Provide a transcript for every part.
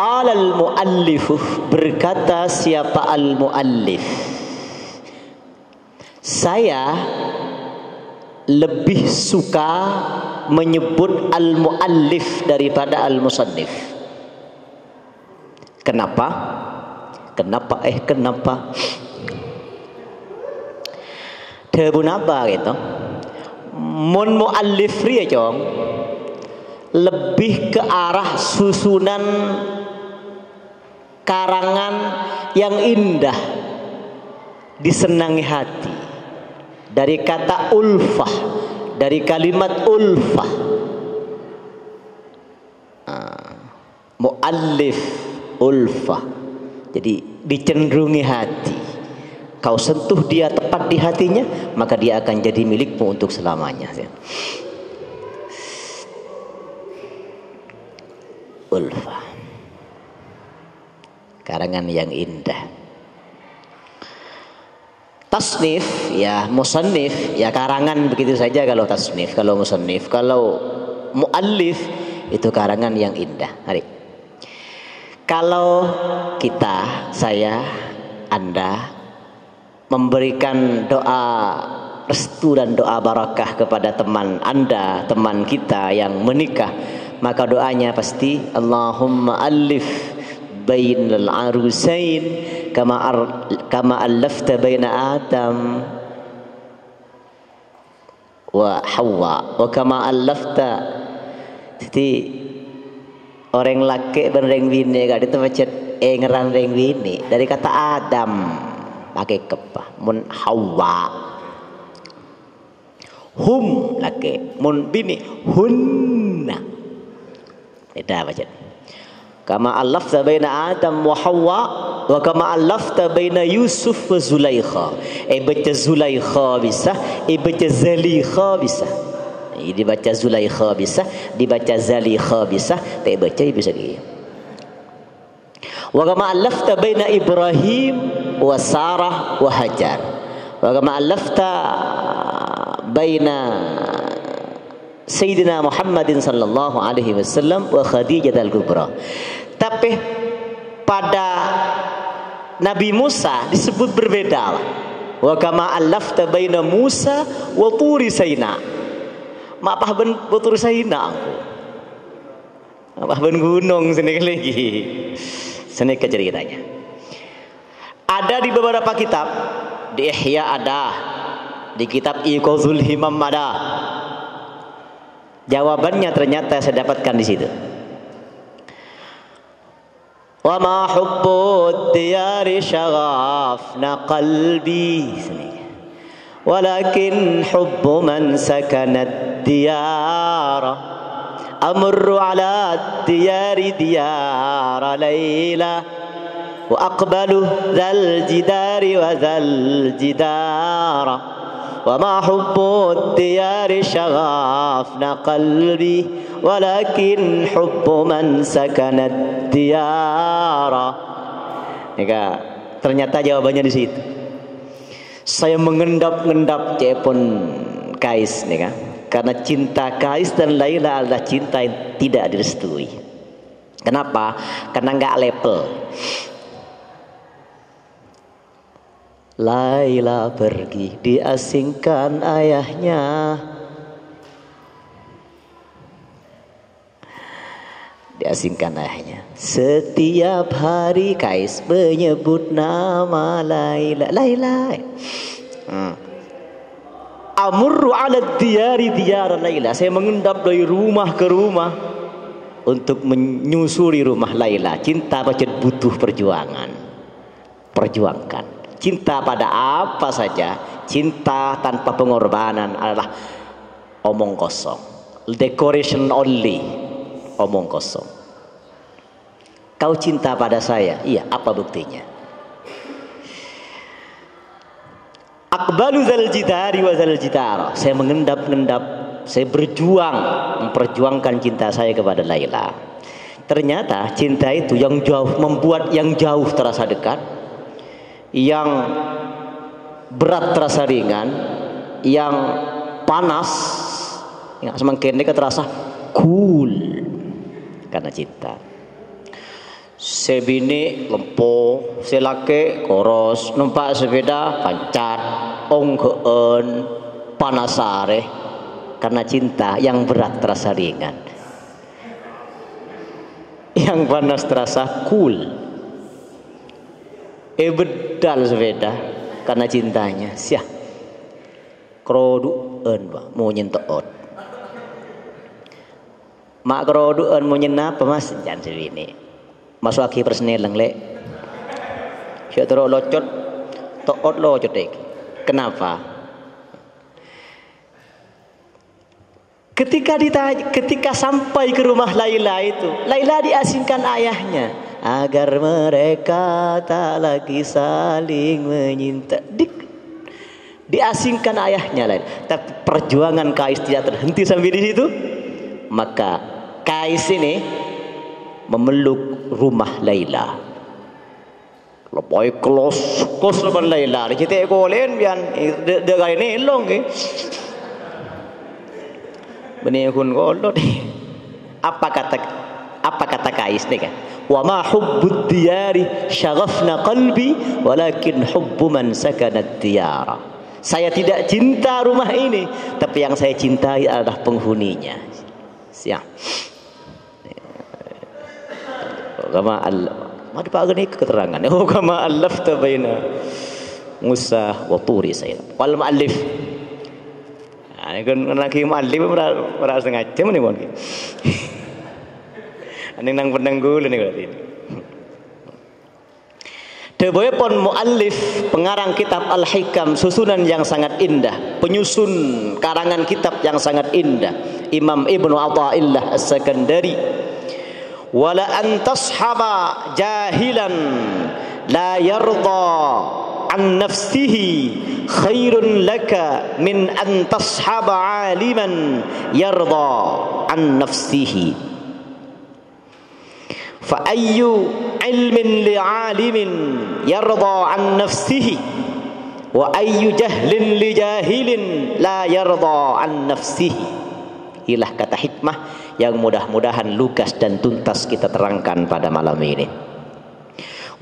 Qala al-muallif, berkata siapa al-muallif, saya lebih suka menyebut al-muallif daripada al-musannif. Kenapa? Kenapa? Bunapa gitu. Mun muallif ria jong lebih ke arah susunan karangan yang indah, disenangi hati. Dari kata ulfah, dari kalimat ulfah. Muallif ulfah, jadi dicenderungi hati. Kau sentuh dia tepat di hatinya, maka dia akan jadi milikmu untuk selamanya. Ulfah, karangan yang indah. Tasnif, ya musannif, ya karangan begitu saja kalau tasnif. Kalau musannif, kalau muallif itu karangan yang indah. Mari. Kalau kita, saya, Anda memberikan doa restu dan doa barakah kepada teman Anda, teman kita yang menikah, maka doanya pasti Allahumma alif bainal arusain kama allafta baina Adam wa Hawa wa kama allafta. Jadi orang laki bereng bini gak itu macet ngeran reng bini dari kata Adam pakai kepah, mun Hawa hum laki, mun bini hunna. Beda macet. Kama allafta baina Adam wa Hawa wa kama allafta baina Yusuf wa Zulaikha. Baca Zulaikha bisa, baca Zalikha bisa. Dibaca Zulaikha bisa, dibaca Zalikha bisa, tak baca bisa dia. Wa kama allafta baina Ibrahim wa Sarah wa Hajar. Wa kama allafta baina Sayyidina Muhammadin sallallahu alaihi wasallam wa Khadijah al-Kubra. Tapi pada Nabi Musa disebut berbeda. Wa kama allafta baina Musa wa Turi Saina. Mapah ben Turi Saina aku. Mapah ben gunung sini lagi. Sini ke ceritanya. Ada di beberapa kitab, di Ihya ada, di kitab Iqazul Himam ada. Jawabannya ternyata saya dapatkan di situ. Wa ma hubbud diyari syaghafna qalbi, walakin hubbu man sakanad diyara amurru ala diyari diyara layla wa aqbalu dhal jidari wa dhal jidara wa ma hubbud diyari syaghafna qalbi walakin hubbu man sakanad diyara. Nika ternyata jawabannya di situ. Saya mengendap-endap cepon Kais nih kan, karena cinta Kais dan Laila adalah cinta yang tidak direstui. Kenapa? Karena nggak level. Laila pergi diasingkan ayahnya, diasingkan ayahnya. Setiap hari Kais menyebut nama Laila, Laila. Amurru ala diyari diyara Laila. Saya mengendap dari rumah ke rumah untuk menyusuri rumah Laila. Cinta macam butuh perjuangan. Perjuangkan. Cinta pada apa saja, cinta tanpa pengorbanan adalah omong kosong. Decoration only. Omong kosong. Kau cinta pada saya, iya, apa buktinya? Aqbalu zal jidari wa zal jidara. Saya mengendap-endap, saya berjuang memperjuangkan cinta saya kepada Laila. Ternyata cinta itu yang jauh membuat yang jauh terasa dekat, yang berat terasa ringan, yang panas yang semakin dekat terasa cool karena cinta. sebini lempo, selake koros, numpak sepeda pancat, onggeun, panasare, karena cinta yang berat terasa ringan, yang panas terasa cool. Bedal sepeda karena cintanya, siah krodueun mau nyentot, mak krodueun mau nyenap mas jangan sebini. Masuk lagi persneleng lek. Syek terus locot, toot locot dek. Kenapa? Ketika sampai ke rumah Laila itu, Laila diasingkan ayahnya agar mereka tak lagi saling menyinta. Diasingkan ayahnya Laila. Tapi perjuangan Kais tidak terhenti sampai di situ. Maka Kais ini memeluk rumah Laila. Lepai klos lepas Laila. Kita kolen bian degai nelong ke. Benihun kolot. Apa kata Kais nih kan? Wa ma hubbud diyari syaghafna qalbi walakin hubbu man sakanat diyara. Saya tidak cinta rumah ini, tapi yang saya cintai adalah penghuninya. Siap. Kama madu pak gini keterangan. Kama alafta baina Musa wa Turi Sayyid. Wal muallif. Ini kan lagi muallif merasa sengaja nih mon. Ini nang penanggul ini berarti. Deboe pon muallif pengarang kitab Al-Hikam, susunan yang sangat indah, penyusun karangan kitab yang sangat indah, Imam Ibnu Athaillah As-Sakandari. Wala an tashaba jahilan la yarda an nafsihi khairun laka min an tashaba aliman yarda an nafsihi. Fa ayyu ilmin li alimin yarda an nafsihi wa ayyu jahlin li jahilin la yarda an nafsihi. Inilah kata hikmah yang mudah-mudahan lugas dan tuntas kita terangkan pada malam ini.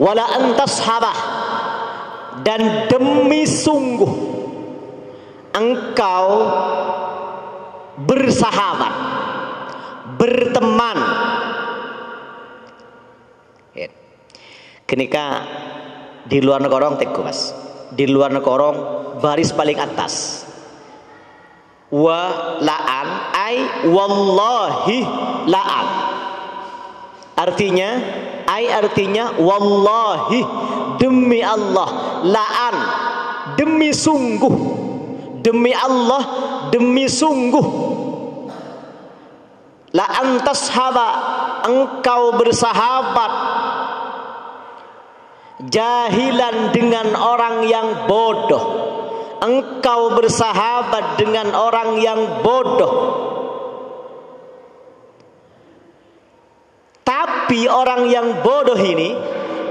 Wala antas habah, dan demi sungguh engkau bersahabat, berteman. Ketika di luar negara teku mas, di luar negara baris paling atas. Wa la'an ay wallahi la'an, artinya wallahi demi Allah, la'an demi sungguh, demi Allah demi sungguh. La'an tashaba, engkau bersahabat jahilan dengan orang yang bodoh. Engkau bersahabat dengan orang yang bodoh. Tapi orang yang bodoh ini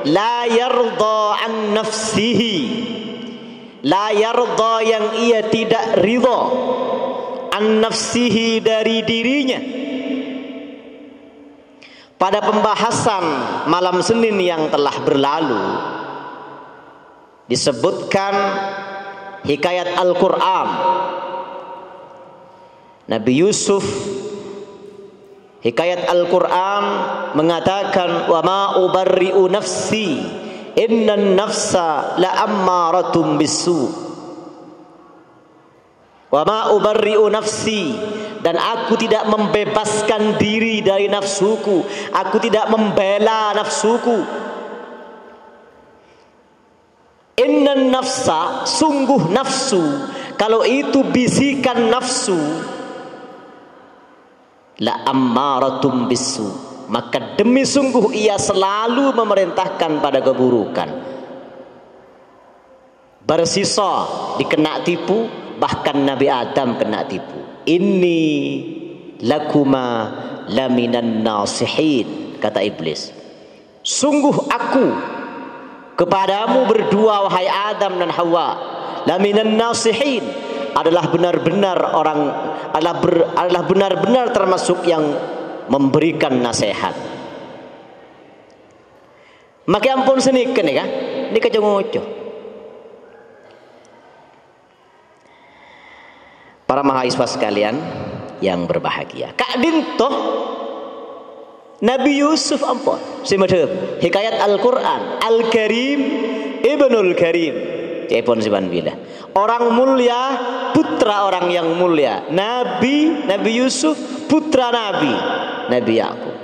la yarda an nafsihi, la yarda yang ia tidak ridha, an nafsihi dari dirinya. Pada pembahasan malam Senin yang telah berlalu disebutkan hikayat Al-Quran. Nabi Yusuf, hikayat Al-Quran mengatakan wa ma ubarri'u nafsi innan nafsa la ammaratum bisu. Wa ma ubarri'u nafsi, dan aku tidak membebaskan diri dari nafsuku, aku tidak membela nafsuku. Innan nafsa, sungguh nafsu, kalau itu bisikan nafsu, la ammaratum bisu, maka demi sungguh ia selalu memerintahkan pada keburukan. Bersisa dikena tipu, bahkan Nabi Adam kena tipu. Inni lakuma laminan nasihin, kata iblis. Sungguh aku kepadamu berdua wahai Adam dan Hawa, laminan nasihin, adalah benar-benar orang, adalah benar-benar termasuk yang memberikan nasihat. Maka ampun seniken ya kan. Ini kejongojo. Para mahasiswa sekalian yang berbahagia. Kak Dintoh Nabi Yusuf ampun. Si madhep hikayat Al-Qur'an Al-Karim Ibnul Karim. Cepon siban bila. Orang mulia, putra orang yang mulia. Nabi Yusuf, putra Nabi Yakub.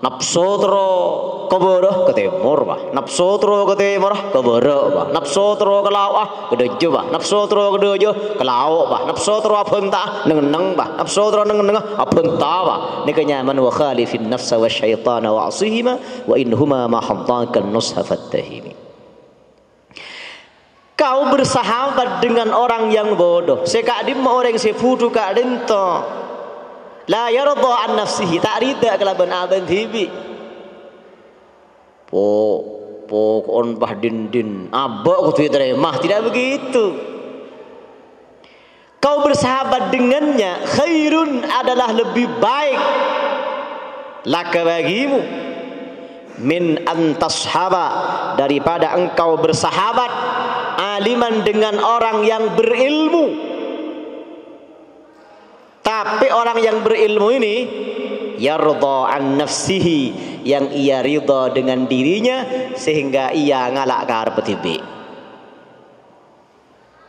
Napsotro keboroh ke timur bah, napsotro ke timur ke barat bah, napsotro ke laut ke dojo bah, napsotro ke dojo ke laut bah, napsotro apenta neng bah, napsotro neng apenta bah. Ni kenyaman wa khalifin nafsa wa syaitana wa asihima wa inhuma ma haddakan nusha fattahimi. Kau bersahabat dengan orang yang bodoh. Sekadin mau orang sefudu kadin to. La yarda an nafsihi, tak rida kelaban aban thibi. On bah din abak ku terima, tidak begitu. Kau bersahabat dengannya, khairun adalah lebih baik laka bagimu min antashaba daripada engkau bersahabat aliman dengan orang yang berilmu. Tapi orang yang berilmu ini yarda an nafsihi, yang ia ridha dengan dirinya sehingga ia ngalak ke harap tibi,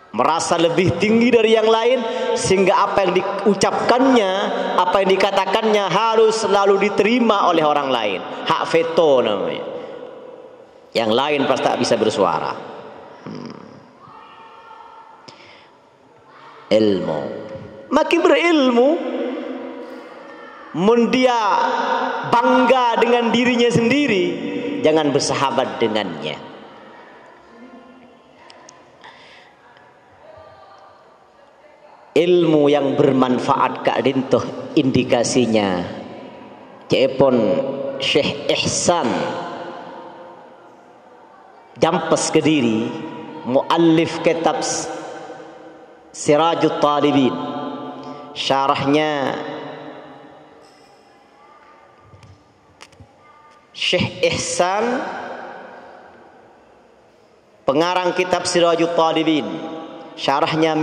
merasa lebih tinggi dari yang lain sehingga apa yang diucapkannya, apa yang dikatakannya harus selalu diterima oleh orang lain. Hak veto namanya. Yang lain pasti tak bisa bersuara. Ilmu. Makin berilmu, dia bangga dengan dirinya sendiri, jangan bersahabat dengannya. Ilmu yang bermanfaat Kak Dintoh indikasinya cepon Syekh Ihsan Jampes Kediri, muallif kitab Sirajut Talibin, syarahnya Syekh Ihsan, pengarang kitab Sirajut Talibin, syarahnya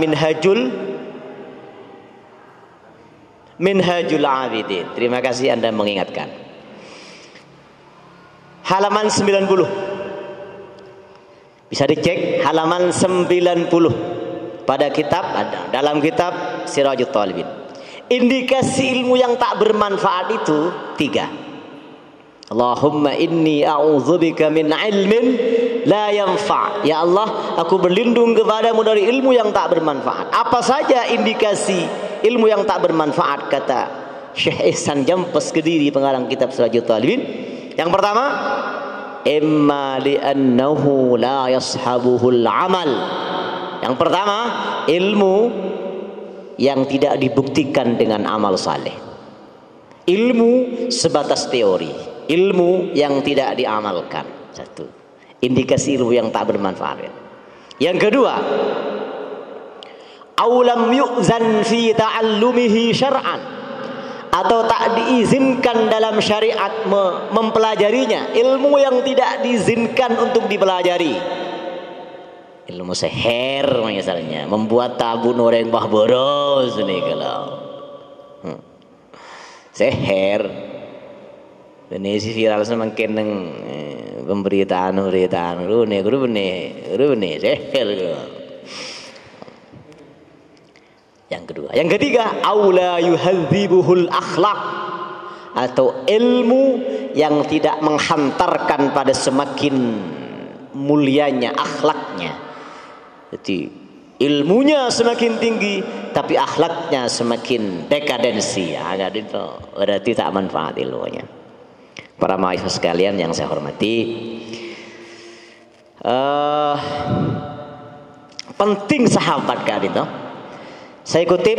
Minhajul Abidin. Terima kasih Anda mengingatkan. Halaman 90. Bisa dicek halaman 90. Pada kitab ada, dalam kitab Sirajut Talibin. Indikasi ilmu yang tak bermanfaat itu 3. Allahumma inni a'udzubika min ilmin la yanfa'. Ya Allah, aku berlindung kepadamu dari ilmu yang tak bermanfaat. Apa saja indikasi ilmu yang tak bermanfaat kata Syekh Ihsan Jampes Kediri, pengarang kitab Sirajut Talibin? Yang pertama, imma li'annahu la yashabuhul amal. Yang pertama, ilmu yang tidak dibuktikan dengan amal saleh. Ilmu sebatas teori, ilmu yang tidak diamalkan. Satu, indikasi ilmu yang tak bermanfaat. Yang kedua, aulam yu'zan fi ta'allumihi syar'an, atau tak diizinkan dalam syariat mempelajarinya. Ilmu yang tidak diizinkan untuk dipelajari. Ilmu seher misalnya, membuat tabun orang bah boros nih kalau seher. Ini si viral semakin neng pemberitaan lu nih guru nih seher. Yang kedua, yang ketiga, aula yuhadzibuhul akhlaq, atau ilmu yang tidak menghantarkan pada semakin mulianya akhlaknya. Jadi ilmunya semakin tinggi tapi akhlaknya semakin dekadensi, agak itu berarti tak manfaat ilmunya. Para mahasiswa sekalian yang saya hormati, penting sahabat kan itu. Saya kutip,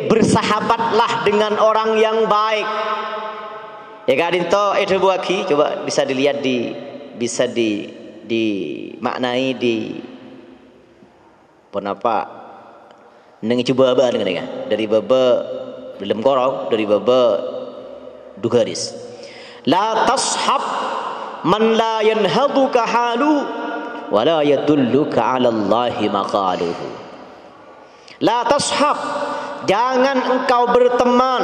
bersahabatlah dengan orang yang baik. Ya kan itu itu buaki, coba bisa dilihat bisa dimaknai di penapa neng coba apa dengan dari baba belum korong, dari baba dugaris. La tashab man la yanhaduka halu wa la yadulluka 'ala Allahi maqaluhu. La tashab, jangan engkau berteman,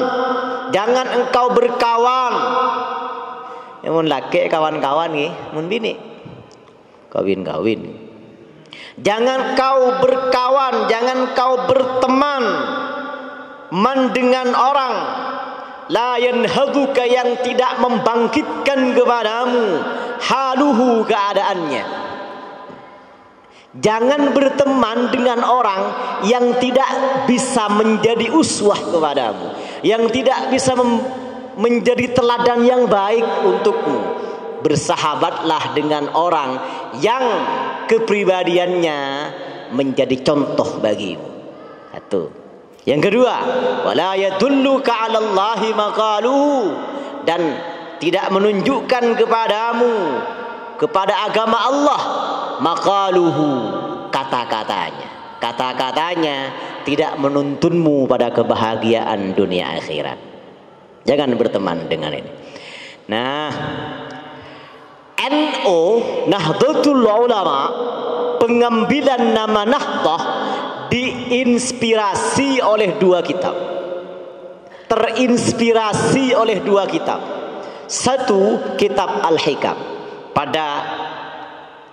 jangan engkau berkawan. Mun laki kawan-kawan nggih, mun bini kawin-kawin. Jangan kau berkawan, jangan kau berteman man dengan orang la yanhaduka, yang tidak membangkitkan kepadamu haluhu, keadaannya. Jangan berteman dengan orang yang tidak bisa menjadi uswah kepadamu, yang tidak bisa menjadi teladan yang baik untukmu. Bersahabatlah dengan orang yang kepribadiannya menjadi contoh bagimu. Satu. Yang kedua, wala yadulluka 'ala Allahi maqaluhu, dan tidak menunjukkan kepadamu kepada agama Allah maqaluhu, kata-katanya tidak menuntunmu pada kebahagiaan dunia akhirat. Jangan berteman dengan ini. Nah, NU Nahdlatul Ulama, pengambilan nama Nahdlah diinspirasi oleh dua kitab. Terinspirasi oleh dua kitab. Satu, kitab Al-Hikam, pada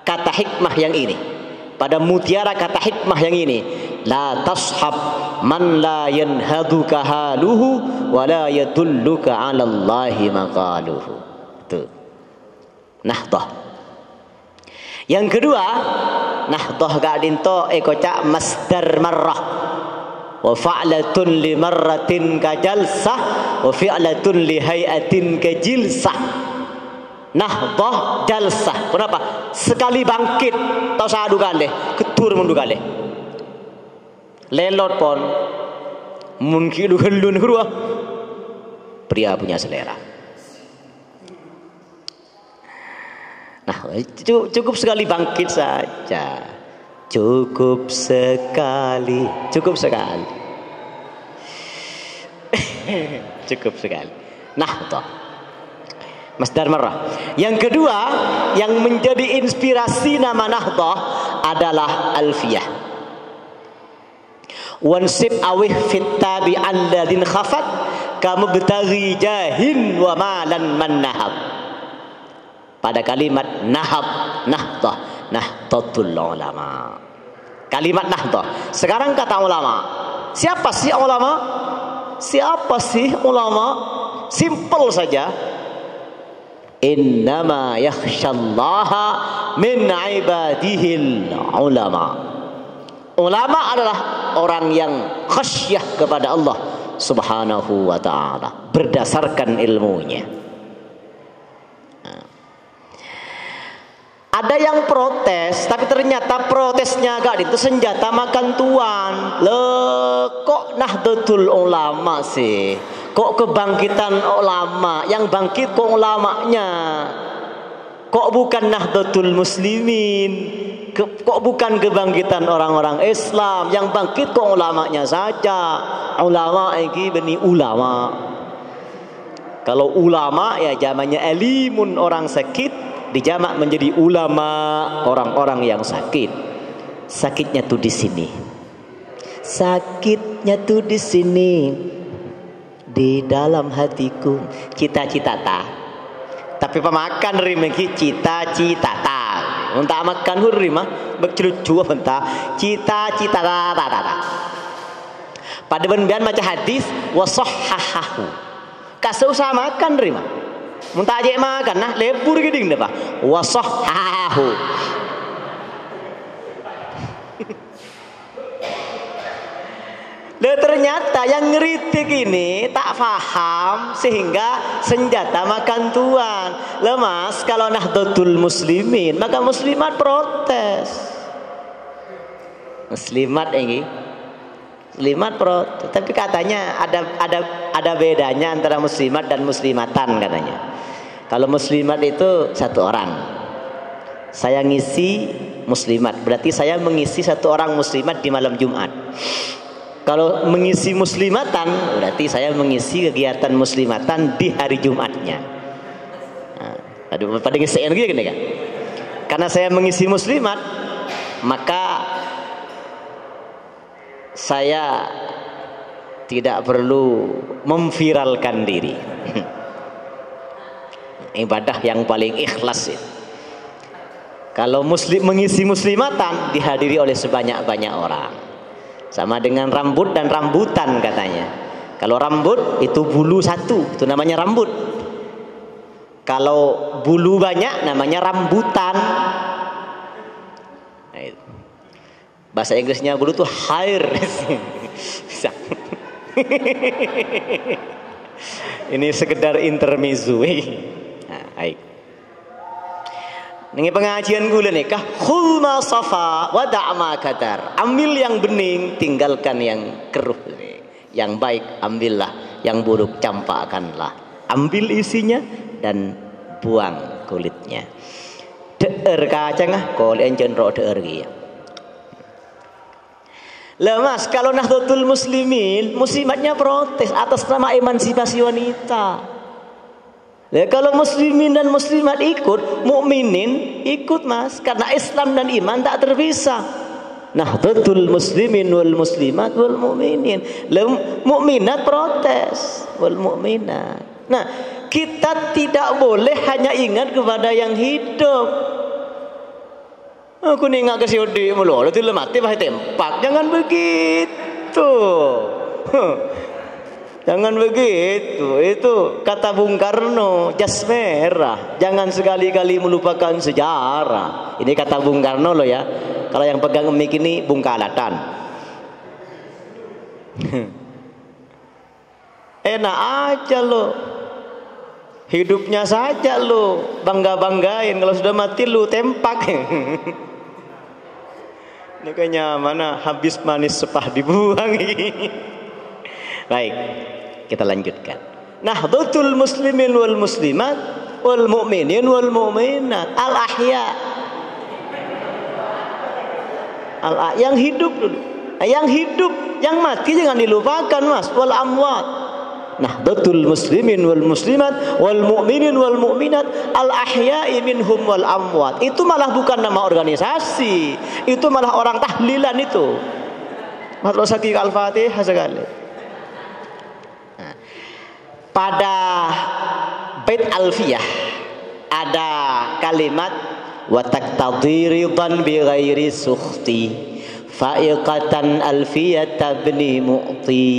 kata hikmah yang ini, pada mutiara kata hikmah yang ini, la tashab man la yanhaduka haluhu wa la yadulluka 'ala Allahi maqaluhu. Tuh, Nahdlah. Yang kedua, Nahdlah gadinto ekocak masdar marrah, wa fa'latun li marratin ka jalsah wa fi'latun li hayatin ka jilsah. Nahdlah jalsah. Kenapa? Sekali bangkit atau sadu kali, ketur mundu kali. Lelot pon mungkin dugelun kedua. Pria punya selera. Nah, cukup sekali bangkit saja. Cukup sekali. Cukup sekali. Cukup sekali. Nahdlah, masdar marrah. Yang kedua, yang menjadi inspirasi nama Nahdlah adalah Alfiyah. Wansib awih fit tabi'an ladin khafat kamubtaghi jahin wa malan man nahab. Pada kalimat Nahdlah, Nahdlatul Ulama. Kalimat Nahdlah. Sekarang kata ulama. Siapa sih ulama? Siapa sih ulama? Simple saja. Innama yakhshallaha min ibadihil ulama. Ulama adalah orang yang khasyah kepada Allah Subhanahu wa ta'ala berdasarkan ilmunya. Ada yang protes, tapi ternyata protesnya agak itu senjata makan tuan. Kok Nahdlatul Ulama sih? Kok kebangkitan ulama? Yang bangkit kok ulamanya? Kok bukan Nahdlatul Muslimin? Kok bukan kebangkitan orang-orang Islam? Yang bangkit kok ulamanya saja? Ulama ini beni ulama. Kalau ulama ya zamannya alimun, orang sakit, dijamak menjadi ulama, orang-orang yang sakit. Sakitnya tuh di sini. Sakitnya tuh di sini. Di dalam hatiku cita-cita ta. Tapi pemakan rimeki cita-cita ta. Untuk makan hurima bercelucu bentar. Cita-cita ta. Pada benbian macam hadis wasahhahahu. Kasih usaha makan rima. Muntah aja makan, nah lebur gini deh pak. Wasahhahu. Dan ternyata yang ngeritik ini tak faham sehingga senjata makan tuan. Lemas kalau Nahdlatul Muslimin, maka muslimat protes. Muslimat ini, muslimat protes. Tapi katanya ada bedanya antara muslimat dan muslimatan katanya. Kalau muslimat itu satu orang. Saya ngisi muslimat, berarti saya mengisi satu orang muslimat di malam Jumat. Kalau mengisi muslimatan, berarti saya mengisi kegiatan muslimatan di hari Jumatnya. Aduh, pada ngisi energi gini kan? Karena saya mengisi muslimat, maka saya tidak perlu memviralkan diri. Ibadah yang paling ikhlas itu. Kalau muslim mengisi muslimatan dihadiri oleh sebanyak-banyak orang. Sama dengan rambut dan rambutan katanya. Kalau rambut itu bulu satu, itu namanya rambut. Kalau bulu banyak namanya rambutan. Nah, itu. Bahasa Inggrisnya bulu itu hair. Ini sekedar intermezzo. Nah, baik. Ini pengajian gue nih kah khul ma safa wa da'ma kadar. Ambil yang bening, tinggalkan yang keruh. Yang baik ambillah, yang buruk campakkanlah. Ambil isinya dan buang kulitnya. Deer kacang ah, kalau encen ro deer gitu. Lah mas, kalau Nahdlatul Muslimin muslimatnya protes atas nama emansipasi wanita. Lah kalau muslimin dan muslimat ikut, mukminin ikut mas, karena Islam dan iman tak terpisah. Nahdlatul Muslimin wal muslimat wal mukminin. Lah mukminat protes wal mukminat. Nah, kita tidak boleh hanya ingat kepada yang hidup. Aku nih nggak kasih odi mulu, itu mati pasti tempak. Jangan begitu. Jangan begitu. Itu kata Bung Karno, jas merah. Jangan sekali-kali melupakan sejarah. Ini kata Bung Karno loh ya. Kalau yang pegang mic ini Bung Kalatan. Enak aja lo. Hidupnya saja lo bangga-banggain. Kalau sudah mati lo tempak. Ini kayaknya mana habis manis sepah dibuang. Baik, kita lanjutkan. Nahdlatul Muslimin wal muslimat wal mu'minin wal mu'minat al ahya. Yang hidup dulu. Yang hidup, yang mati jangan dilupakan mas. Wal amwat. Nahdlatul Muslimin wal muslimat wal mu'minin wal mu'minat al ahya'i minhum wal amwat. Itu malah bukan nama organisasi, itu malah orang tahlilan itu. Matlul Sakik Al-Fatihah sekali. Nah, pada bait Alfiyah ada kalimat wa taqtadi ridan bi ghairi sukhti fa'iqatan alfiyata bni mu'ti.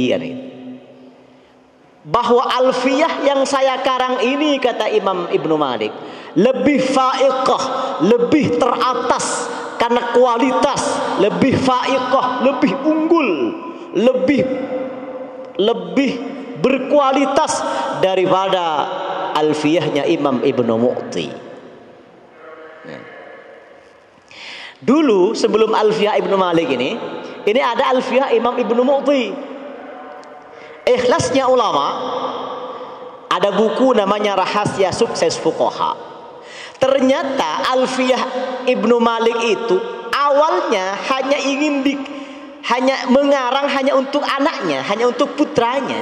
Bahwa alfiyah yang saya karang ini kata Imam Ibnu Malik lebih fa'iqah, lebih teratas karena kualitas, lebih fa'iqah, lebih unggul, lebih berkualitas daripada alfiyahnya Imam Ibnu Mu'ti. Dulu sebelum alfiyah Ibnu Malik ini ada alfiyah Imam Ibnu Mu'ti. Ikhlasnya ulama, ada buku namanya Rahasia Sukses Fuqaha. Ternyata alfiyah Ibnu Malik itu awalnya hanya mengarang hanya untuk anaknya, hanya untuk putranya,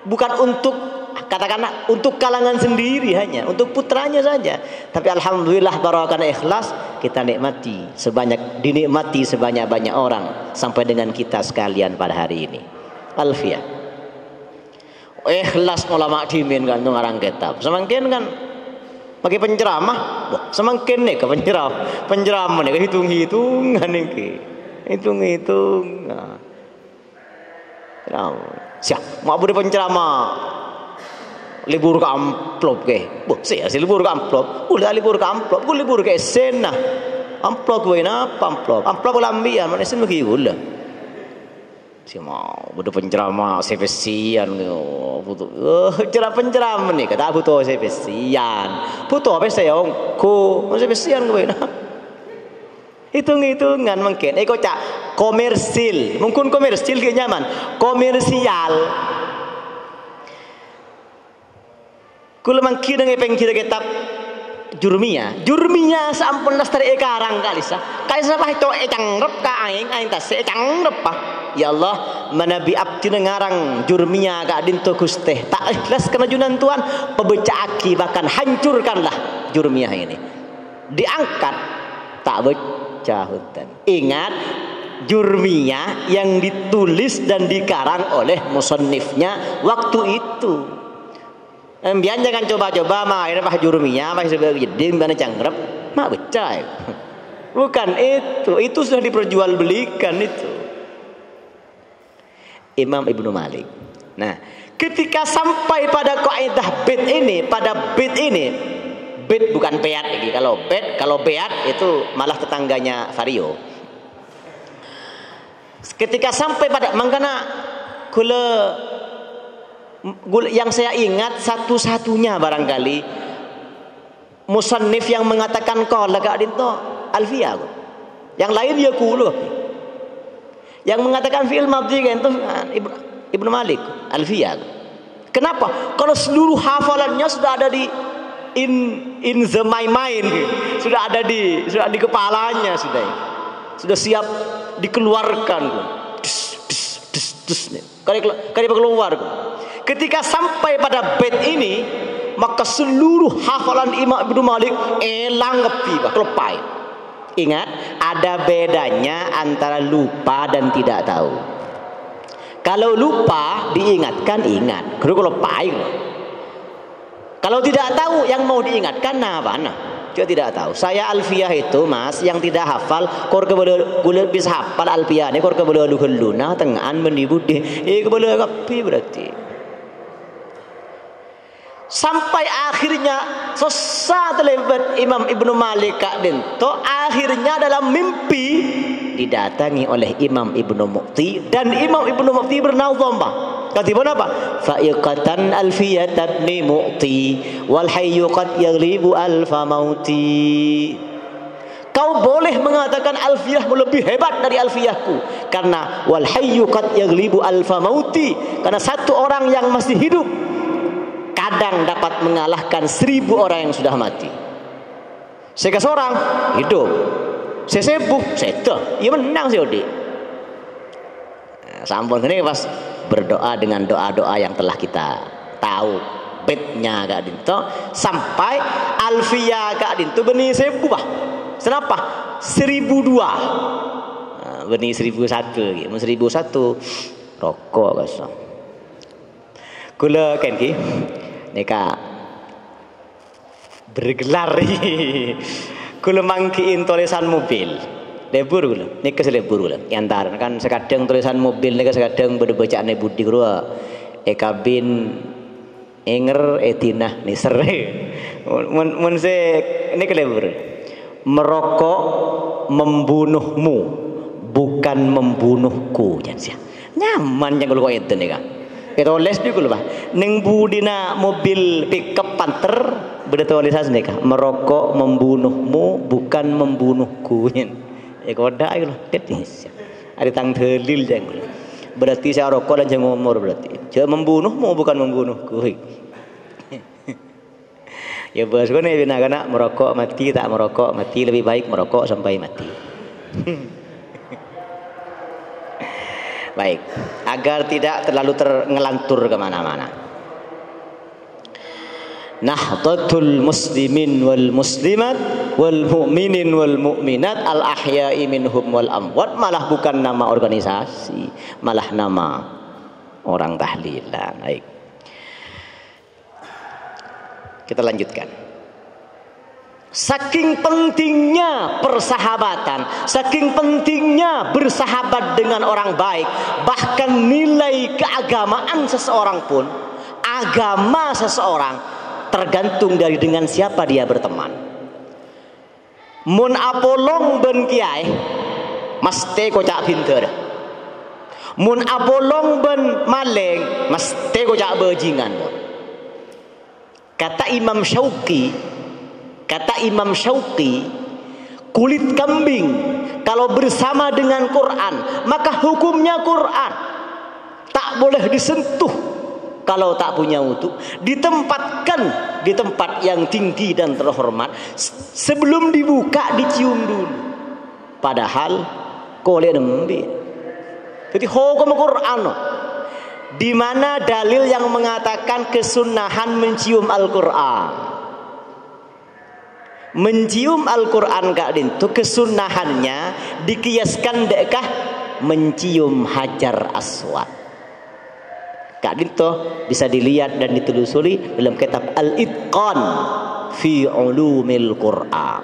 bukan untuk katakanlah untuk kalangan sendiri, hanya untuk putranya saja. Tapi alhamdulillah barokah ikhlas kita dinikmati sebanyak-banyak orang sampai dengan kita sekalian pada hari ini. Alfiyah ikhlas ulama dimin kan ngarang kitab. Semakin kan bagi penceramah, semakin nih ke penceramah nih ke hitung-hitungan nih, hitung-hitung. Siap, mau beri penceramah libur ke amplop ke, saya libur ke amplop, libur ke amplop, libur ke esena, amplop gue apa amplop lambian, mana sen lagi gula. Si mau butuh penceramah sepesian butuh penceramah nih kata butuh sepesian butuh apa saya ku sepesian gue nah hitung-hitungan mungkin cak komersil mungkin komersil kayak nyaman komersial kalau mungkin dengan pengkira kitab jurmia sampun nastar ekarang kalisa apa itu ecangrep ka aing tas ecangrep pa ya Allah manabi abdi ngarang jurmia ka dinto Gusti tak ikhlas kana junan Tuhan pebecaki bahkan hancurkanlah Jurmiyah ini. Diangkat tak baca hutan. Ingat, Jurmiyah yang ditulis dan dikarang oleh musannifnya waktu itu. Biar jangan coba-coba mah ini Pak Jurmiyah, Pak Jeding mana cangkrep, mak baca. Bukan itu sudah diperjualbelikan itu. Imam Ibnu Malik. Nah, ketika sampai pada kaidah bait ini, bait bukan beat lagi. Kalau beat itu malah tetangganya Vario. Ketika sampai pada mangkana yang saya ingat satu-satunya barangkali musannif yang mengatakan qala gak dinto Alfiyah. Yang lain dia kulu. Yang mengatakan fi'il madhi itu Ibnu Malik, Alfiyah. Kenapa? Kalau seluruh hafalannya sudah ada di in the my mind, sudah ada di kepalanya sudah siap dikeluarkan. Kali keluar. Ketika sampai pada bait ini, maka seluruh hafalan Imam Ibnu Malik elang ngepi kelepai. Ingat, ada bedanya antara lupa dan tidak tahu. Kalau lupa diingatkan ingat, kalau lepai. Kalau tidak tahu yang mau diingatkan mana? Dia tidak tahu. Saya Alfiyah itu Mas yang tidak hafal, kor keboleh bisa hafal Alfiyah ini, kor keboleh luhuluna tengan menibudi. Keboleh kapi berarti. Sampai akhirnya selesai terlibat Imam Ibnu Malik Kak Dinto, akhirnya dalam mimpi didatangi oleh Imam Ibnu Muqti, dan Imam Ibnu Muqti bernazam katiban apa? Fa'iqatan alfiyat ibni Muqti wal hayyu qad yaghlibu alfa mauti. Kau boleh mengatakan alfiyahmu lebih hebat dari alfiyahku, karena wal hayyu qad yaghlibu alfa mauti, karena satu orang yang masih hidup kadang dapat mengalahkan 1000 orang yang sudah mati. Sehingga seorang hidup, saya sembuh, saya ia menang sih Odi. Sampun ini pas berdoa dengan doa-doa yang telah kita tahu betnya Kak Dinto, sampai Alfiyah Kak Dinto benih sembuh bah. Kenapa? 1002. Benih 1001, 1001 rokok kosong. Kula kan ki neka bergelar kula mangkiin tulisan mobil lebur kula neka selebur kula yantar kan sekadang tulisan mobil neka sekadang bacaan budi kula kabin enger etinah niser mun se neka lebur merokok membunuhmu bukan membunuhku jangan nyaman yang kula itu neka kita les di kula bah neng budina mobil pickup Panther bertulisan neka merokok membunuhmu bukan membunuhku koda itu ada tang telil jeng berarti saya rokok dan jangan ngomor berarti jangan membunuhmu bukan membunuhku ya bos gue nih bina merokok mati tak merokok mati lebih baik merokok sampai mati. Baik, agar tidak terlalu ngelantur kemana-mana. Nahdlatul muslimin wal muslimat wal mu'minin wal mu'minat al ahya'i minhum wal amwat, malah bukan nama organisasi, malah nama orang tahlilan. Baik, kita lanjutkan. Saking pentingnya persahabatan, saking pentingnya bersahabat dengan orang baik, bahkan nilai keagamaan seseorang pun, agama seseorang tergantung dari dengan siapa dia berteman. Mun apolong ben kiai, mesti kocak pinter. Mun apolong ben maleng, mesti kocak bajingan. Kata Imam Syauqi, kulit kambing kalau bersama dengan Quran maka hukumnya Quran, tak boleh disentuh kalau tak punya wudu, ditempatkan di tempat yang tinggi dan terhormat, sebelum dibuka dicium dulu, padahal koleh nembe. Jadi hukum Quran di mana dalil yang mengatakan kesunahan mencium Al-Quran? mencium Al-Quran kak dintu kesunahannya dikiaskan dekah mencium Hajar Aswad. Kak dintu bisa dilihat dan ditelusuri dalam kitab Al-Itqan fi Ulumil Quran.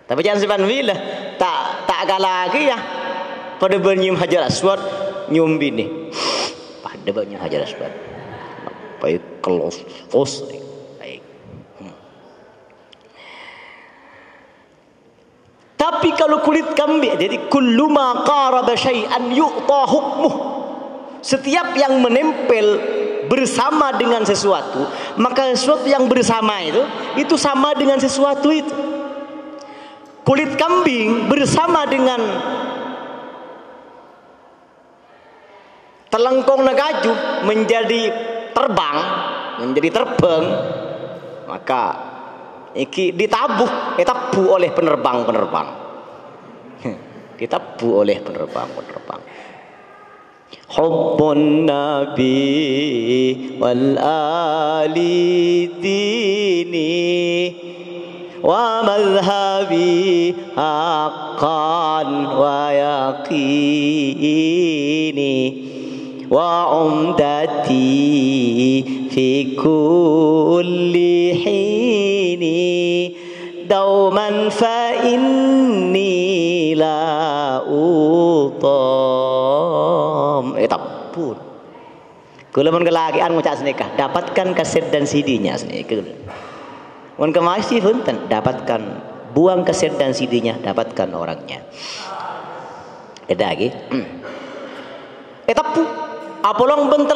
Tapi jangan simpan wilah tak kalah lagi ya pada menyium Hajar Aswad nyium bini pada menyium Hajar Aswad baik kelos baik. Tapi kalau kulit kambing, jadi kullu ma qaraba syai'an yu'ta hukmuh. Setiap yang menempel bersama dengan sesuatu, maka sesuatu yang bersama itu sama dengan sesuatu itu. Kulit kambing bersama dengan telengkong nagaju menjadi terbang, maka iki ditabuh oleh penerbang. Ditabuh oleh penerbang. Hubbun Nabi wal ali dini wa madhhabi haqqan wa yaqini wa umdati fi kulli hini dauman fa inni la utam. Tapun kula mun kelakian ngucap senikah dapatkan kaset dan CD-nya senikah. Mun ke masjid punten dapatkan, buang kaset dan CD-nya, dapatkan orangnya. Beda lagi. Tapu apolong ben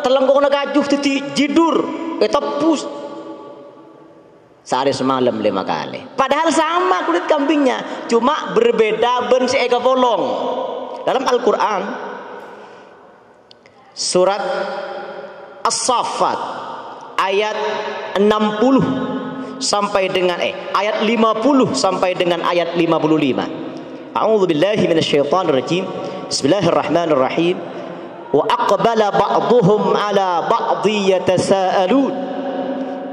telengkong nagajuh titi jidur tapus sehari semalam 5 kali. Padahal sama kulit kambingnya, cuma berbeda ben seega bolong. Dalam Al-Quran surat As-Saffat ayat 60 sampai dengan ayat 50 sampai dengan ayat 55. A'udzubillahi minasyaitonir rajim. Bismillahirrahmanirrahim. Wa aqbala ba'dhum 'ala ba'dhi yatasaalun.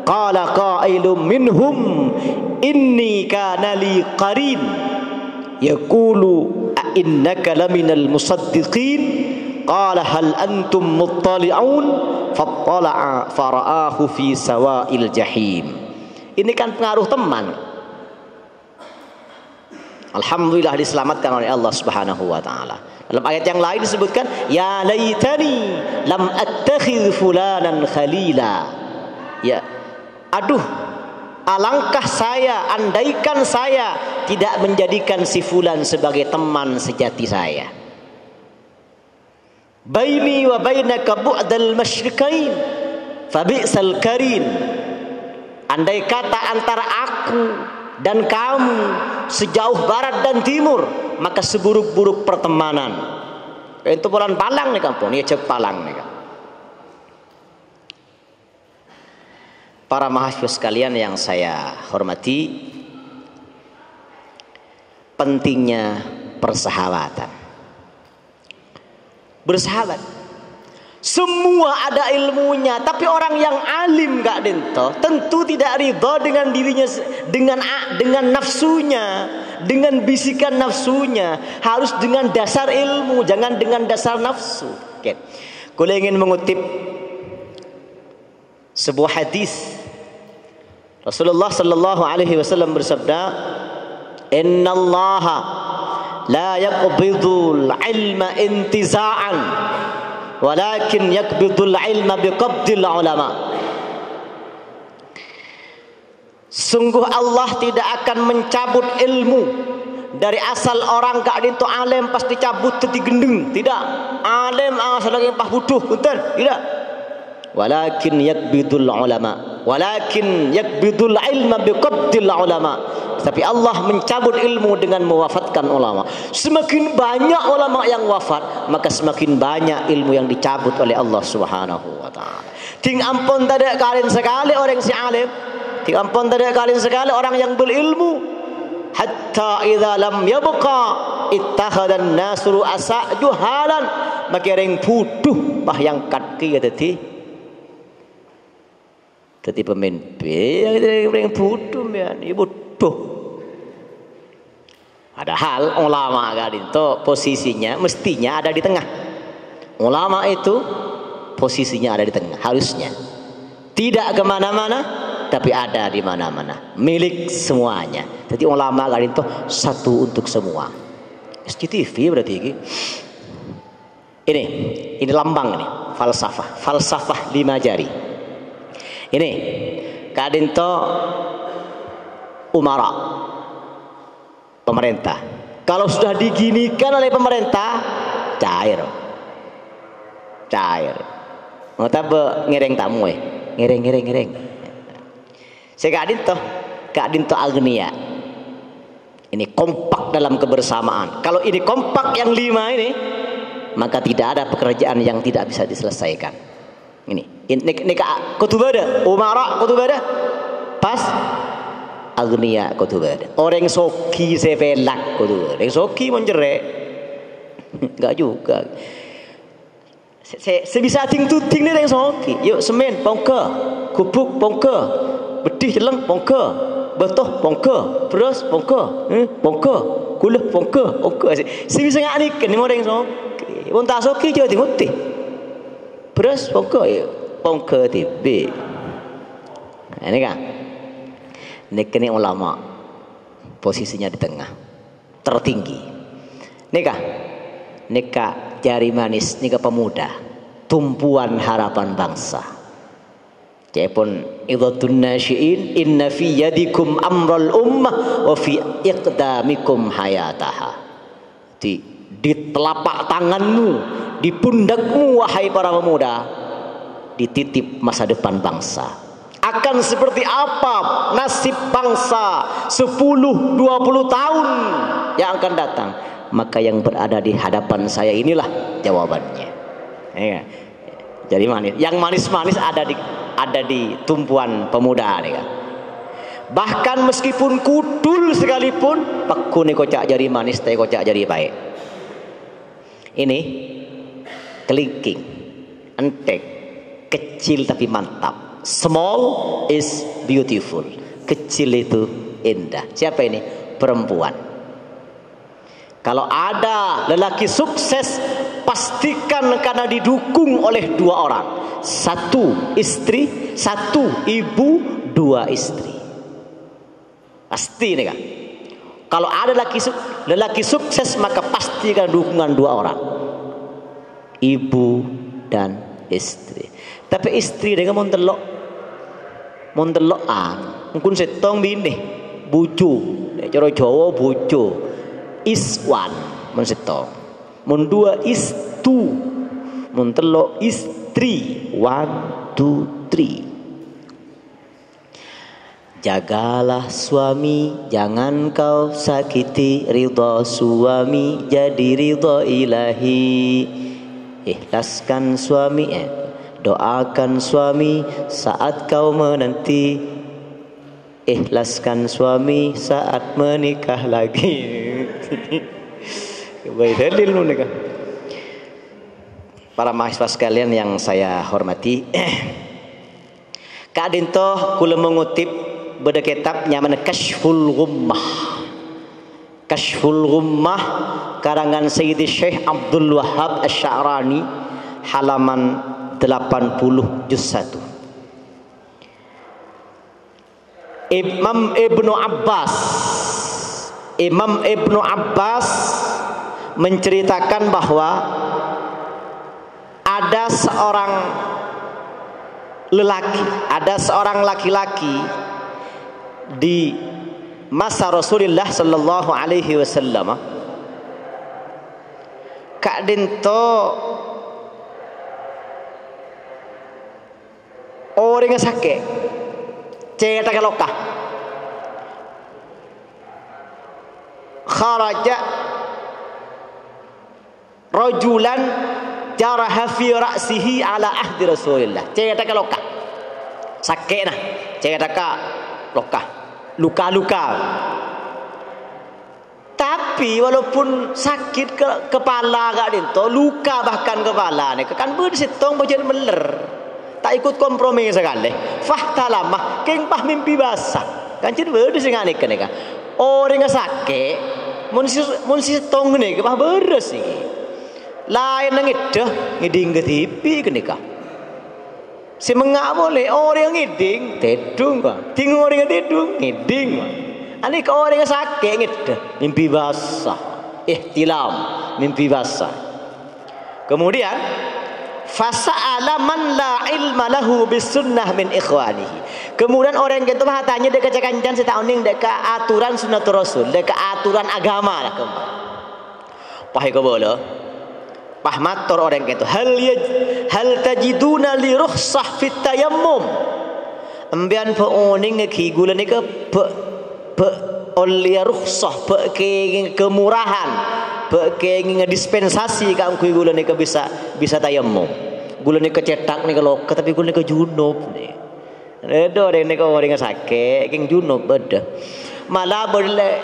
Qala qailun minhum inni kana li qarin yaqulu a innaka laminal musaddiqin. Qala hal antum muttali'un fattala'a fara'ahu fi sawa'il jahim. Ini kan pengaruh teman. Alhamdulillah diselamatkan oleh Allah Subhanahu wa taala. Dalam ayat yang lain disebutkan ya laitani lam attakhidh fulanan khalila. Ya, aduh, alangkah saya, andaikan saya tidak menjadikan si fulan sebagai teman sejati saya. Baini wa bainaka bu'dal masyriqain fa bi'sal qarin. Andai kata antara aku dan kamu sejauh barat dan timur, maka seburuk-buruk pertemanan. Itu bulan palang nih kampung, ini cek palang nih kan. Para mahasiswa sekalian yang saya hormati, pentingnya persahabatan. Bersahabat, semua ada ilmunya, tapi orang yang alim gak dento tentu tidak ridho dengan dirinya, dengan nafsunya, dengan bisikan nafsunya. Harus dengan dasar ilmu, jangan dengan dasar nafsu. Oke, kalau ingin mengutip sebuah hadis, Rasulullah sallallahu alaihi wasallam bersabda, "Innallaha la yaqbidul ilma intiza'an walakin yaqbidul ilma biqabdil ulama." Sungguh Allah tidak akan mencabut ilmu dari asal orang gak itu alim pas dicabut teti gendeng. Tidak. Alim asal lagi pas butuh, betul? Tidak. Walakin yaqbidul ulama, walakin yaqbidul ilma biqabdil ulama. Tapi Allah mencabut ilmu dengan mewafatkan ulama. Semakin banyak ulama yang wafat, maka semakin banyak ilmu yang dicabut oleh Allah Subhanahu wa taala. Ting ampun tidak kalian sekali orang si alim, ting ampun tidak kalian sekali orang yang berilmu. Hatta idza lam yabqa ittakhadhan nasu asa juhalan, maka ring putuh bah yang kat ki tadi Jadi pemimpin yang bodoh ya, ini bodoh. Padahal ulama itu posisinya mestinya ada di tengah. Ulama itu posisinya ada di tengah, harusnya tidak kemana-mana, tapi ada di mana-mana, milik semuanya. Jadi ulama itu satu untuk semua. SCTV berarti ini lambang ini falsafah 5 jari. Ini kadinto umara, pemerintah. Kalau sudah diginikan oleh pemerintah, cair. Mau tabe ngereng tamu ngereng. Saya kadinto agnia. Ini kompak dalam kebersamaan. Kalau ini kompak yang 5 ini, maka tidak ada pekerjaan yang tidak bisa diselesaikan. Ini kutubada, umara kutubada, pas agnia kutubada. Orang soki sevelak kutubada. Orang soki menjerek, enggak juga. Sebisa ting ni orang soki. Yuk semen bongke, kubuk bongke, bedih jeleng bongke, betoh bongke, beras bongke, bongke, gula bongke. Sebisa ngak ni kan ni orang soki. Wong tak soki je timutih. Beras bongke tibe. Ini kan. Ini ulama posisinya di tengah, tertinggi. Nikah jari manis, nikah pemuda, tumpuan harapan bangsa. Cepon idhatun nasyiin inna fi yadikum amral ummah wa fi iqdamikum hayataha. Di telapak tanganmu, di pundakmu wahai para pemuda, dititip masa depan bangsa. Akan seperti apa nasib bangsa 10-20 tahun yang akan datang, maka yang berada di hadapan saya inilah jawabannya. Ya. Jadi yang manis-manis ada di tumpuan pemuda nih kan. Bahkan meskipun kudul sekalipun, pakune kocak jari manis, teh kocak jari baik. Ini kelingking, entek, kecil tapi mantap. Small is beautiful. Kecil itu indah. Siapa ini? Perempuan. Kalau ada lelaki sukses, pastikan karena didukung oleh 2 orang. 1 istri, 1 ibu, 2 istri. Pasti nih kan. Kalau ada lelaki sukses, maka pasti kan dukungan 2 orang, ibu dan istri. Tapi istri dengan montelokan, mungkin setong bini, bucu, cara Jawa bucu, iswan, mensetong, mendua istu, montelok istri, 1, 2, 3. Jagalah suami, jangan kau sakiti ridha suami, jadi ridha ilahi. Ikhlaskan suami, doakan suami saat kau menanti. Ikhlaskan suami saat menikah lagi. Baik dalil nikah. Para mahasiswa sekalian yang saya hormati, kadinto kula mengutip beda kitab nyaman Kashful Ghummah. Kashful Ghummah karangan Sayyidi Syekh Abdul Wahhab Asy-Sya'rani, halaman 80 juz 1. Imam Ibnu Abbas menceritakan bahwa ada seorang laki-laki di masa Rasulullah sallallahu alaihi wasallam, kak dento orang yang sakit cerita kelokah kharaja rajulan jaraha fi ra'sihi ala ahdi Rasulillah. Cerita kelokah sakit nah, cerita lokah, luka-luka. Tapi walaupun sakit kepala gak dento, luka bahkan kepala nih kan bersitong bajan meler. tak ikut kompromi sekali. Fahtalamah keng pah mimpi basah. Kancen bedes sing ane keneka. Orang sakit mun si tong ne pah beres iki. Lain nang edah ngiding ke TV keneka. Si mengak boleh orang ngiding tedung Pak. Ting orang tedung ngiding Pak. Ani ke orang sakit ngedah mimpi basah. Ihtilam mimpi basah. Kemudian fasa'ala man la ilma lahu bisunnah min ikhwanihi. Kemudian orang gitu mah tanya dekat kancan setauning dekat aturan sunnatul rasul, dekat aturan agama lah kembali. Pahai ke bola. Pah matur orang gitu. Hal tajiduna li rukhsah fit tayammum. Ambian pa oning ngeki gula ni ke pe oleh rukhsah pe kemurahan pe ngedispensasi ka angkui gula ni ke bisa tayammum. Gula ni ke cetak ni ke loka tapi gula ni ke junub ni. Ada orang ni ke orang sakit keng junub beda. Malah boleh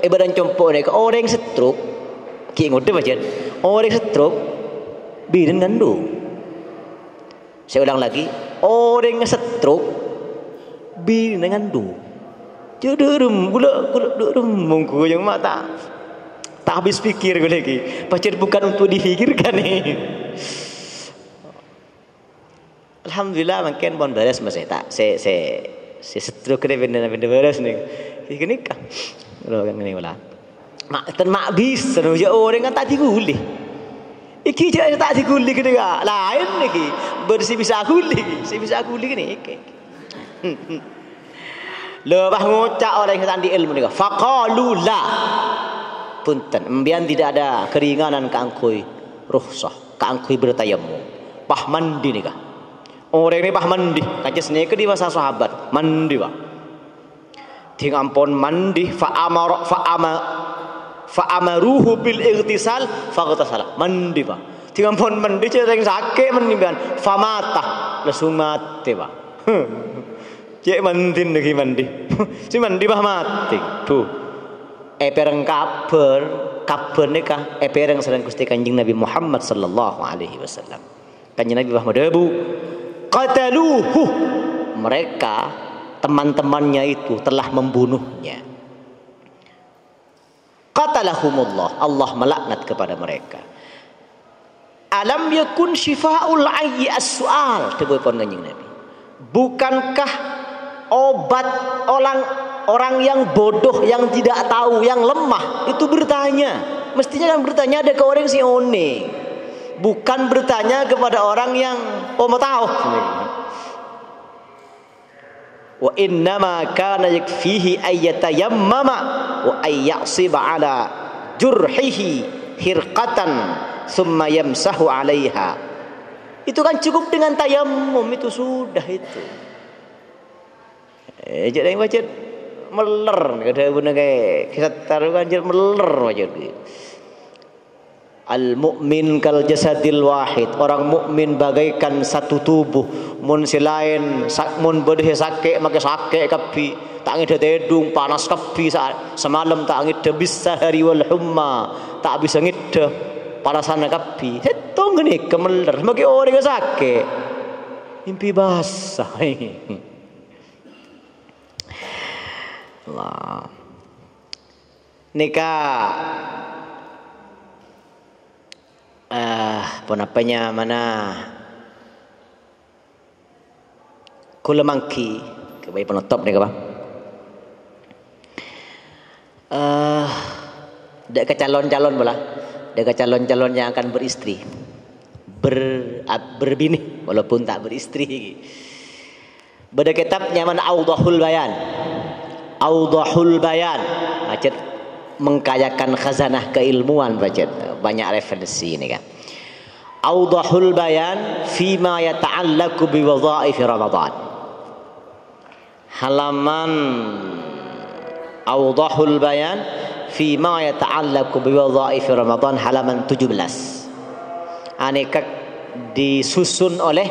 eberan compo ni ke orang stroke. Ki ngode macam orang stroke birin ngandu. Saya ulang lagi, orang stroke birin ngandu. Jodorum gula mungku yang mata tak habis pikir gue lagi. Pacar bukan untuk dipikirkan nih. Alhamdulillah makin bon beres masih tak. Saya stroke ni benda beres nih. Ini kah? Lo kan ini ulah. Mak bisa ya orang kan tak diguli. Iki je tak diguli ke dia. Lain lagi. Bersih bisa guli. Si bisa guli ni. Lebah ngucap orang yang tadi ilmu ni. Faqalu la. Punten. Embian tidak ada keringanan keangkui rukhsah. Keangkui bertayammum. Pah mandi ni kah. Orang ni pah mandi. Kacis ni ke di masa sahabat. Mandi pak. Ting ampun mandi. Fa'amaruhu bil ightisal faghtasala. Mandi pak. Ting ampun mandi cerita yang sakit mandi kan. Famata. Langsung mati pak. Cek mantin lagi mandi. Si mandi bah mati. Tuh. Pereng kabar ni kah? Pereng sedang Gusti Kanjeng Nabi Muhammad sallallahu alaihi wasallam. Kanjeng Nabi bah medebu. Qataluhu. Mereka teman-temannya itu telah membunuhnya. Qatalahumullah. Allah melaknat kepada mereka. Alam yakun syifa'ul ayyi as-su'al. Telepon Kanjeng Nabi. Bukankah obat orang yang bodoh, yang tidak tahu, yang lemah itu bertanya? Mestinya kan bertanya ada ke orang si one. Bukan bertanya kepada orang yang mau tahu. Wa innama kana yakfihi ayyatayammama wa ayyasiba ala jurhihi hirqatan thumma yamsahu 'alaiha. Itu kan cukup dengan tayammum, itu sudah itu. Jadi yang baca meler kada guna kayak kisah taruhan jadi meler aja. Al mukmin kal jasadil wahid. Orang mukmin bagaikan satu tubuh. Mun si lain mun bedeh sakit make sakit kapi. Tak ngide tedung panas kapi semalam tak ngide bisa hari wal humma. Tak bisa ngide panasana kapi. Hetong ni kemeler make orang sakit. Mimpi basah. Allah. Nikah penapanya mana kulemangki kebaik penutup ni ke bang dekat calon-calon pula dekat calon-calon yang akan beristri berbini walaupun tak beristri beda kitabnya mana Awdahul Bayan macet mengkayakan khazanah keilmuan macet banyak referensi ini kan. Awdahul Bayan fima yata'allaqu bi wadhaif Ramadan. Halaman Awdahul Bayan fima yata'allaqu bi wadhaif Ramadan halaman 17. Aneka disusun oleh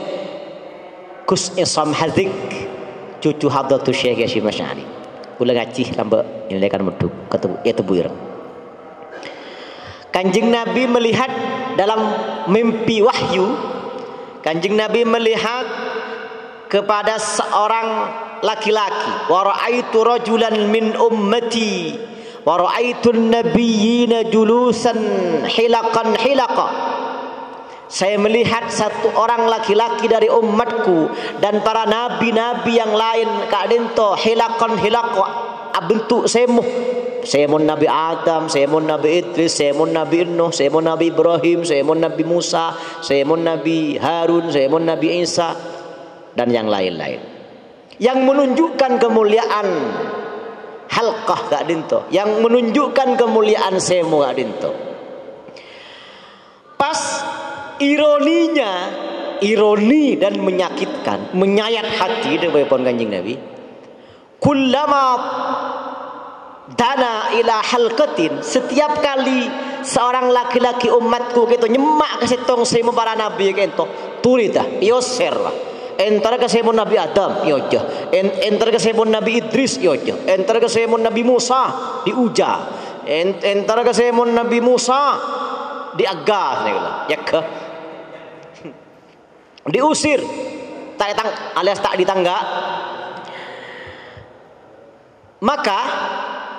Kus Isam Hazik cucu Hadratus Syekh Hashim Asy'ari. Kula ngacih lambe ini kan meduk ketemu ya tebuir. Kanjeng Nabi melihat dalam mimpi wahyu Kanjeng Nabi melihat kepada seorang laki-laki, wa ra'aitu rajulan min ummati wa ra'aitu an-nabiyyina julusan hilaqan hilaqa. Saya melihat satu orang laki-laki dari umatku dan para nabi-nabi yang lain kadento hilaqan hilaqa, bentuk semuh. Semun Nabi Adam, semun Nabi Idris, semun Nabi Nuh, semun Nabi Ibrahim, semun Nabi Musa, semun Nabi Harun, semun Nabi Isa, dan yang lain-lain. Yang menunjukkan kemuliaan halqah gak dinto, yang menunjukkan kemuliaan semu gak dinto. Pas ironinya, ironi dan menyakitkan, menyayat hati dari Kanjeng Nabi. Kullama dana ila halqatin, setiap kali seorang laki-laki umatku gitu nyemak ke setong semu para nabi gitu, turita yoser lah. Entar ke semu Nabi Adam yojo, entar ke semu Nabi Idris yojo, entar ke semu Nabi Musa diuja, entar ke semu Nabi Musa diagas ya ke diusir tak datang alias tak ditangga. Maka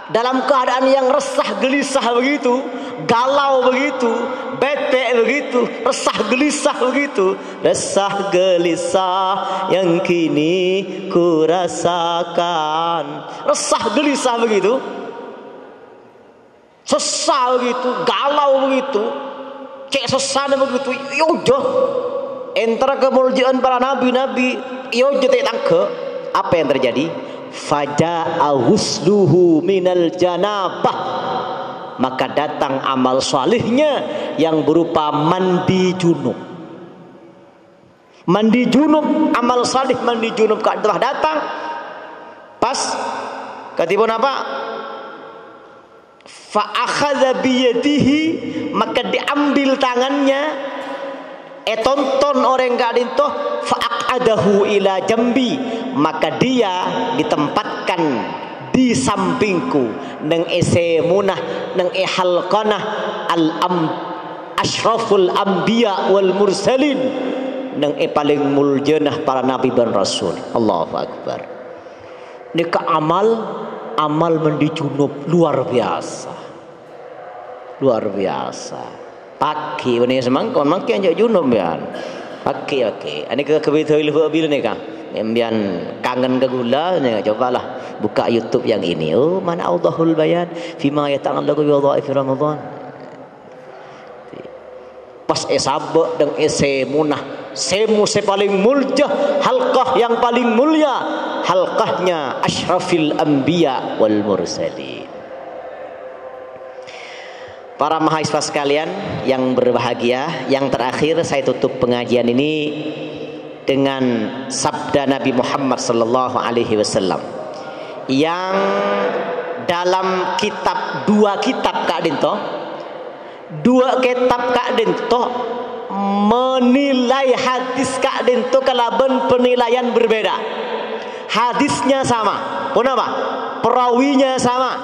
dalam keadaan yang resah gelisah begitu, galau begitu, bete begitu, resah gelisah begitu, resah gelisah yang kini ku rasakan. Resah gelisah begitu, sesah begitu, galau begitu, cek sesana begitu. Yojo antara kemuliaan para nabi-nabi, yojo tak tangke. Apa yang terjadi? Faja'a husluhu minal janabah, maka datang amal salihnya yang berupa mandi junub. Mandi junub, amal salih mandi junub telah datang. Pas ketibun apa? Fa akhadha biyadihi, maka diambil tangannya. Tonton orang kadinto fa'aqadahu ila jambi, maka dia ditempatkan di sampingku neng esemunah neng halqanah ashraful anbiya wal mursalin, neng paling muljanah para nabi dan rasul. Allahu akbar. Ini ke amal mandi junub luar biasa, luar biasa. Pagi ini semangkon makin aja junub bian. Pagi. Ini kebetulan lebih bil nih kang. Bian kangen ke gula nih, cobalah buka YouTube yang ini. Oh, mana Allahul bayan fima yata'allaqu bi wadhaif Ramadan. Pas esabak dan esemunah, semu paling mulia, halqah yang paling mulia, halqahnya asyrafil anbiya wal mursalin. Para mahasiswa sekalian yang berbahagia, yang terakhir saya tutup pengajian ini dengan sabda Nabi Muhammad sallallahu alaihi wasallam yang dalam kitab dua kitab Kak Dinto menilai hadis Kak Dinto kalaban penilaian berbeda. Hadisnya sama, pun apa? Perawinya sama,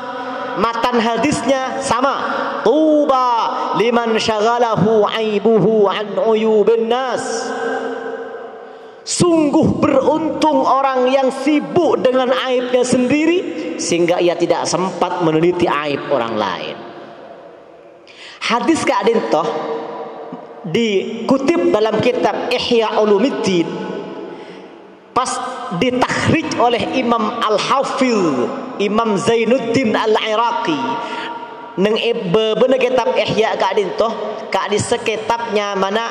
matan hadisnya sama. Tuba liman syaghalahu aibuhu an uyubin nas. Sungguh beruntung orang yang sibuk dengan aibnya sendiri sehingga ia tidak sempat meneliti aib orang lain. Hadis Kak Dinto dikutip dalam kitab Ihya Ulumuddin, pas ditakhrij oleh Imam Al-Hafidh Imam Zainuddin Al-Iraqi neng bener kitab Ihya Kak Dinto, Kak di sekitabnya mana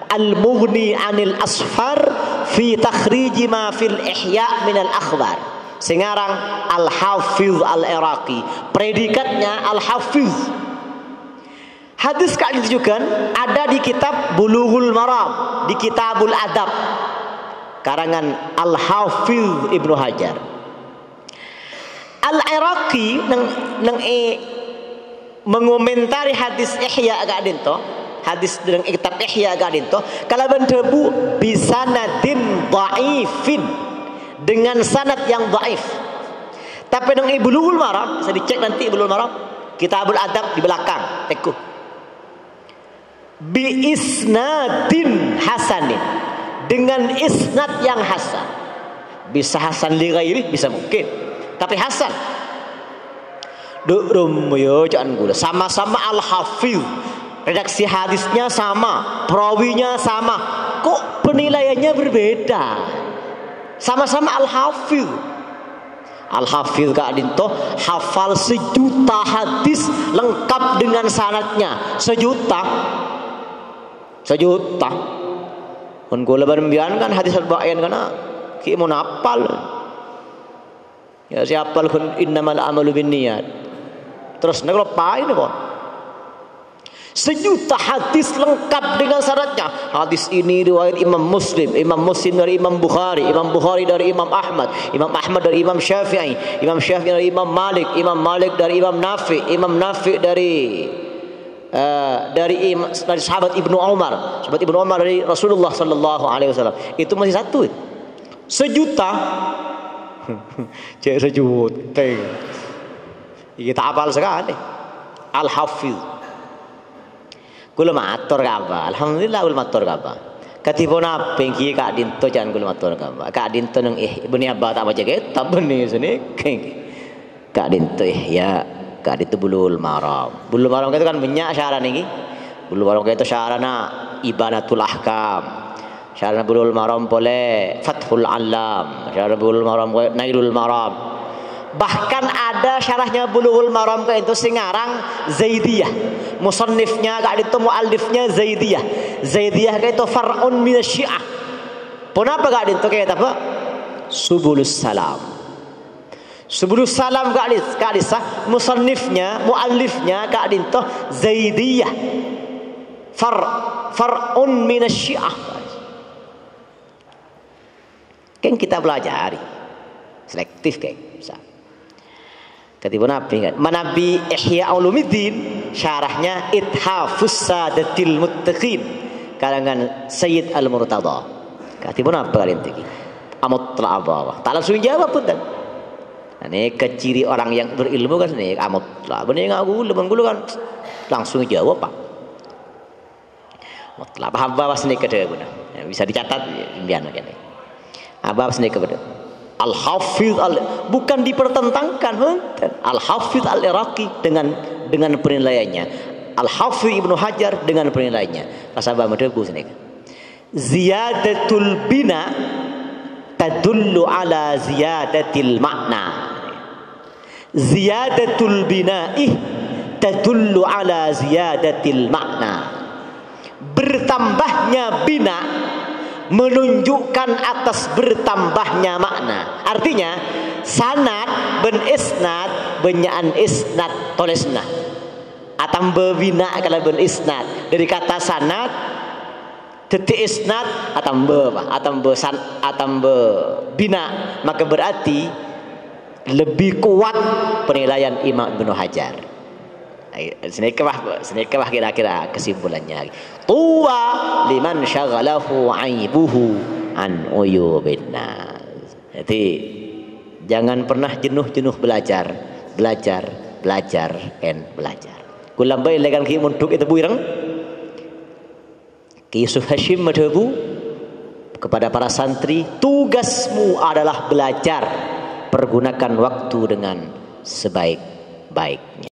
Al-Mughni Anil Asfar fi takhrij ma fil Ihya min al-akhbar. Sekarang Al-Hafidh Al-Iraqi, predikatnya Al-Hafidh. Hadis Kak ditujukan ada di kitab Bulughul Maram, di Kitabul Adab karangan Al-Hafidh Ibnu Hajar. Al-Iraqi neng mengomentari hadis Ihya Kak Dinto, hadis dengan kitab Ihya Kak Dinto, kalau bendebu bisanadin dhaifin, dengan sanad yang dhaif. Tapi dengan Bulughul Maram, bisa dicek nanti Bulughul Maram, Kitabul Adab di belakang, tekuh. bi isnadin hasanin, dengan isnad yang hasan. Bisa hasan li ghairi, bisa mungkin, tapi hasan. Jangan gula. Sama-sama al-hafiz, redaksi hadisnya sama, perawinya sama, kok penilaiannya berbeda? Sama-sama al-hafiz. Al-hafiz Kak Dinto hafal 1.000.000 hadis lengkap dengan sanadnya. 1.000.000. Mun kula barembian kan hadis arba'in kana ki mun hafal. Ya siapal kun innamal amalu binniyat. Terus nek lepain kok. 1.000.000 hadis lengkap dengan syaratnya. Hadis ini riwayat Imam Muslim dari Imam Bukhari dari Imam Ahmad dari Imam Syafi'i dari Imam Malik dari Imam Nafi dari sahabat Ibnu Umar dari Rasulullah sallallahu alaihi wasallam. Itu masih satu. 1.000.000. Cek 1.000.000. Kita hafal sekali. Al-Hafiz. Kula matur kaba. Alhamdulillah kula matur kaba. Katipun apa ki Kak Dinto jangan kula matur kaba. Kak Dinto nang Ibnu Abbas tak baca kitab benih sini. Kak Dinto ya Kak Dinto Bulughul Maram. Bulughul Maram itu kan banyak syarat niki. Bulughul Maram itu syaratna Ibanatul Ahkam. Syaratna Bulughul Maram boleh Fathul Alam. Syaratna Bulughul Maram Nailul Maram. Bahkan ada syarahnya Bulughul Maram itu singarang Zaidiyah. Musannifnya Kak itu muallifnya Zaidiyah. Zaidiyah itu far'un min Syiah. Kenapa Kak itu kayak apa? Subulus Salam. Subulus Salam Kak musannifnya muallifnya Kak itu Zaidiyah. Far'un min Syiah. Kan kita pelajari selektif kayak bisa. Katipun Nabi kan Manabi Ihya Ulumuddin syarahnya Ithafus Sadatil Muttaqin karangan Sayyid Al-Murtada. Katipun apa kalian tiki amut la apa tak langsung jawab pun dan ini keciri orang yang berilmu kan ini amut la bener ngaku lemen kan langsung jawab Pak mutlak paham bahwa seni kedua bisa dicatat impian kene apa seni kedua Al-Hafiz bukan dipertentangkan. Al-Hafiz Al-Iraqi dengan penilaiannya. Al-Hafiz Ibnu Hajar dengan penilaiannya. Kasabah medebu sini. Ziyadatul bina tadullu ala ziyadatil makna. Ziyadatul bina'i tadullu ala ziyadatil makna. Bertambahnya bina menunjukkan atas bertambahnya makna. Artinya sanad ben isnad benyaan isnad tolesna atam bina kalau ben isnad dari kata sanad detik isnad atam bina, maka berarti lebih kuat penilaian Imam Ibnu Hajar. Senikah kira-kira kesimpulannya. Tuwa liman syaghalahu aibuhu an uyubin nas. Jadi jangan pernah jenuh belajar. Kulam bae lekan ki munduk itu buireng. Ki Yusuf Hashim madhabu kepada para santri, tugasmu adalah belajar. Pergunakan waktu dengan sebaik-baiknya.